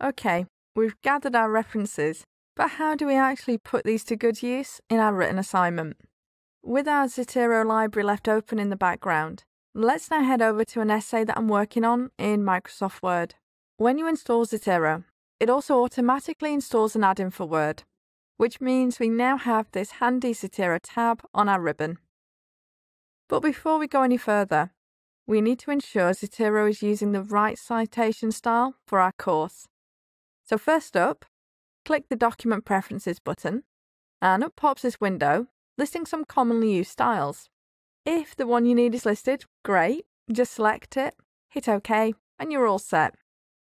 Okay, we've gathered our references, but how do we actually put these to good use in our written assignment? With our Zotero library left open in the background, let's now head over to an essay that I'm working on in Microsoft Word. When you install Zotero, it also automatically installs an add-in for Word, which means we now have this handy Zotero tab on our ribbon. But before we go any further, we need to ensure Zotero is using the right citation style for our course. So first up, click the Document Preferences button, and up pops this window listing some commonly used styles. If the one you need is listed, great, just select it, hit OK, and you're all set.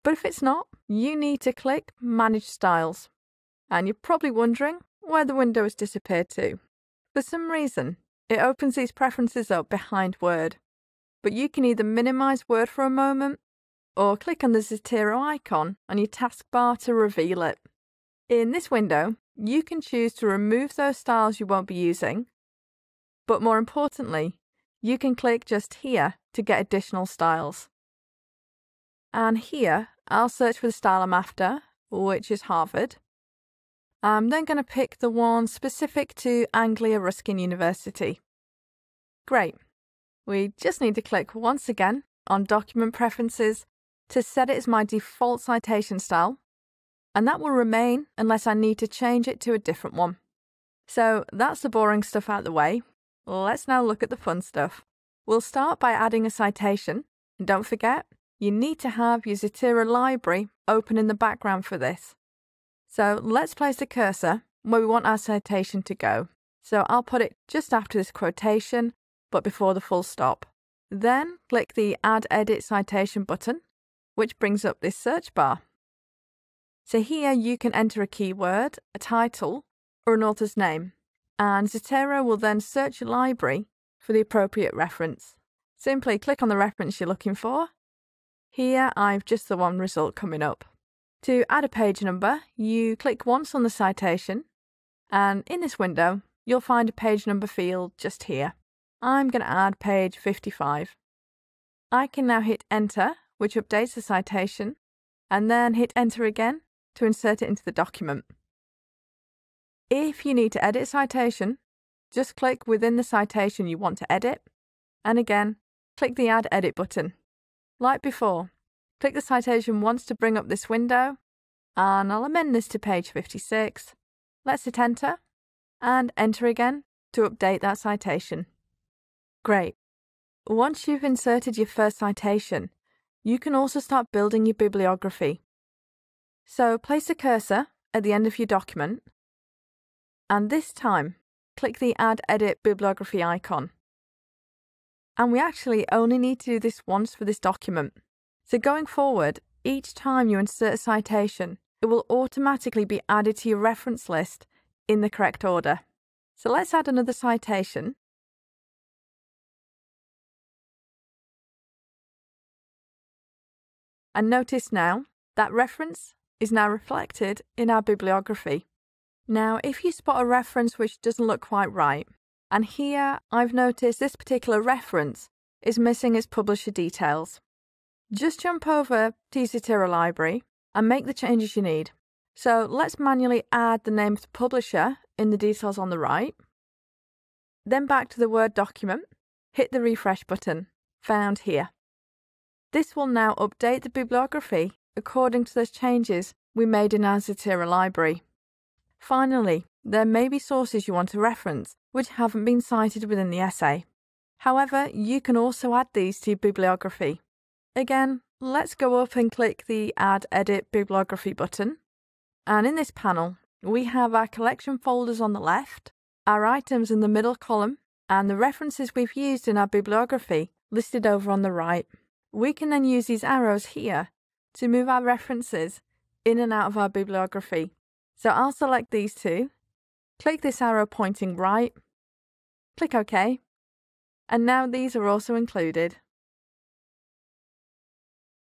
But if it's not, you need to click Manage Styles. And you're probably wondering where the window has disappeared to. For some reason, it opens these preferences up behind Word. But you can either minimize Word for a moment, or click on the Zotero icon on your taskbar to reveal it. In this window, you can choose to remove those styles you won't be using, but more importantly, you can click just here to get additional styles. And here, I'll search for the style I'm after, which is Harvard. I'm then going to pick the one specific to Anglia Ruskin University. Great. We just need to click once again on Document Preferences to set it as my default citation style, and that will remain unless I need to change it to a different one. So that's the boring stuff out of the way. Let's now look at the fun stuff. We'll start by adding a citation, and don't forget, you need to have your Zotero library open in the background for this. So let's place the cursor where we want our citation to go. So I'll put it just after this quotation, but before the full stop. Then click the Add Edit Citation button, which brings up this search bar. So here you can enter a keyword, a title, or an author's name, and Zotero will then search your library for the appropriate reference. Simply click on the reference you're looking for. Here I've just the one result coming up. To add a page number, you click once on the citation, and in this window, you'll find a page number field just here. I'm going to add page 55. I can now hit Enter, which updates the citation, and then hit Enter again to insert it into the document. If you need to edit a citation, just click within the citation you want to edit, and again, click the Add Edit button. Like before, click the citation once to bring up this window, and I'll amend this to page 56. Let's hit Enter, and Enter again to update that citation. Great. Once you've inserted your first citation, you can also start building your bibliography. So place a cursor at the end of your document, and this time, click the Add Edit Bibliography icon. And we actually only need to do this once for this document. So going forward, each time you insert a citation, it will automatically be added to your reference list in the correct order. So let's add another citation. And notice now that reference is now reflected in our bibliography. Now, if you spot a reference which doesn't look quite right, and here I've noticed this particular reference is missing its publisher details, just jump over to your Zotero library and make the changes you need. So let's manually add the name of the publisher in the details on the right. Then back to the Word document, hit the refresh button, found here. This will now update the bibliography according to those changes we made in our Zotero library. Finally, there may be sources you want to reference which haven't been cited within the essay. However, you can also add these to your bibliography. Again, let's go up and click the Add Edit Bibliography button. And in this panel, we have our collection folders on the left, our items in the middle column, and the references we've used in our bibliography listed over on the right. We can then use these arrows here to move our references in and out of our bibliography. So I'll select these two, click this arrow pointing right, click OK, and now these are also included.